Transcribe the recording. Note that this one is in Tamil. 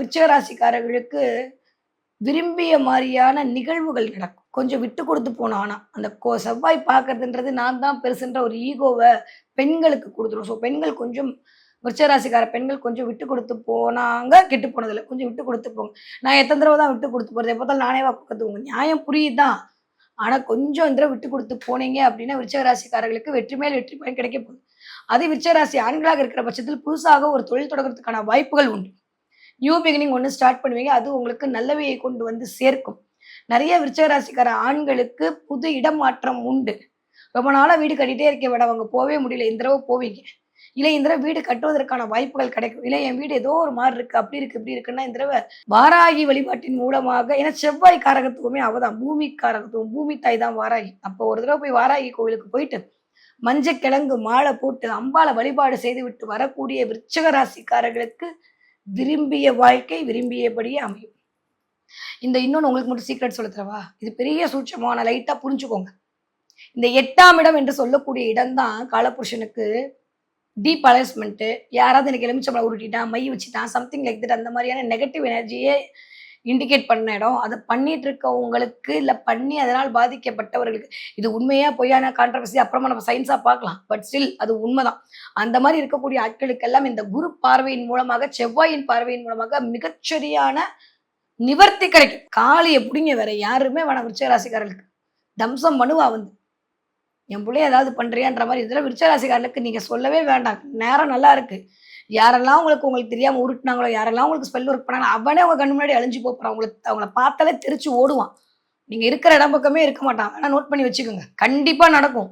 விருச்சிக ராசிக்காரர்களுக்கு விரும்பிய மாதிரியான நிகழ்வுகள் நடக்கும். கொஞ்சம் விட்டு கொடுத்து போணும். ஆனா, அந்த செவ்வாய் பார்க்கறதுன்றது நான் தான் பெருசுன்ற ஒரு ஈகோவ பெண்களுக்கு குடுத்துரும். ஸோ பெண்கள் கொஞ்சம் விருச்சிக ராசிக்கார பெண்கள் கொஞ்சம் விட்டு கொடுத்து போனாங்க, கெட்டு போனதில்ல. கொஞ்சம் விட்டு கொடுத்து போங்க. நான் எத்தன தடவ தான் விட்டு கொடுத்து போறது? எப்ப பார்த்தாலும் நானேவா பக்கத்து உங்க நியாயம் புரியுது தான். ஆனா கொஞ்சம் இந்த தடவ விட்டு கொடுத்து போனீங்க அப்படின்னா, விருச்சிக ராசிக்காரர்களுக்கு வெற்றி மேல் வெற்றி பயன் கிடைக்க போகுது. அதே விருச்சிக ராசி ஆண்களாக இருக்கிற பட்சத்தில் புதுசாக ஒரு தொழில் தொடங்குறதுக்கான வாய்ப்புகள் உண்டு. நியூ பிகினிங் ஒண்ணு ஸ்டார்ட் பண்ணுவீங்க. அது உங்களுக்கு நல்லவையை கொண்டு வந்து சேர்க்கும். நெறைய விருச்சிக ராசிக்கார ஆண்களுக்கு புது இடமாற்றம் உண்டு. ரொம்ப நாளா வீடு கட்டிட்டே இருக்கேன் மேடம். அங்க போவே முடியல. இந்த தடவ போவீங்க. இல்ல இந்த தடவ வீடு கட்டுவதற்கான வாய்ப்புகள் கிடைக்கும். இல்ல என் வீடு ஏதோ ஒரு மாரி இருக்கு. அப்படி இருக்கு, இப்படி இருக்குன்னா இந்த தடவ வாராகி வழிபாட்டின் மூலமாக ஏன்னா செவ்வாய் காரகத்துவமே அவ தான். பூமி காரகத்துவம். பூமி தாய் தான் வாராகி. அப்போ ஒரு தடவ போய் வாராகி கோவிலுக்கு போயிட்டு, மஞ்சக்கிழங்கு மாலை போட்டு அம்பாள வழிபாடு செய்துவிட்டு வரக்கூடிய விருச்சிக ராசிக்காரர்களுக்கு விரும்பிய வாழ்க்கை விரும்பியபடியே அமையும். இந்த இன்னொன்னு உங்களுக்கு மட்டும் சீக்ரெட் சொல்ல தரவா? இது பெரிய சூட்சமான லைட்டா புரிஞ்சுக்கோங்க. இந்த 8ஆம் இடம் என்று சொல்லக்கூடிய இடம் தான் காலபுருஷனுக்கு டீப் அலைஸ்மென்ட். யாராவது எனக்கு எலுமிச்சம்பழம் உருட்டிட்டான், மை வச்சுட்டான், சம்திங் லைக் தட் அந்த மாதிரியான நெகட்டிவ் எனர்ஜியே இண்டிகேட் பண்ண இடம். அத பண்ணிட்டு இருக்கவங்களுக்கு, இல்ல பண்ணி அதனால் பாதிக்கப்பட்டவர்களுக்கு, இது உண்மையா பொய்யான கான்ட்ரோவர்சி அப்புறமா நம்ம சயின்ஸா பார்க்கலாம். பட் ஸ்டில் அது உண்மைதான். அந்த மாதிரி இருக்கக்கூடிய ஆட்களுக்கெல்லாம் இந்த குரு பார்வையின் மூலமாக, செவ்வாயின் பார்வையின் மூலமாக மிகச்சரியான நிவர்த்தி கிடைக்கும். காளிய புடிங்க வேற யாருமே வேணாம் விருச்சிக ராசிக்காரர்களுக்கு. தம்சம் பண்ணுவா வந்து. என் புள்ளைய ஏதாவது பண்றியான்ற மாரி இதுல விருச்சிக ராசிக்காரர்களுக்கு நீங்க சொல்லவே வேண்டாம். நேரம் நல்லா இருக்கு. யாரெல்லாம் உங்களுக்கு தெரியாம உருட்டுனாங்களோ, யாரெல்லாம் உங்களுக்கு ஸ்பெல் ஒர்க் பண்ணாங்களோ, அவனே உங்க கண்ணு முன்னாடி அழிஞ்சு போறான். அவங்கள பார்த்தாலே தெரிச்சு ஓடுவான். நீங்க இருக்கிற இடம் பக்கமே இருக்க மாட்டான். ஆனா நோட் பண்ணி வச்சுக்கோங்க. கண்டிப்பா நடக்கும்.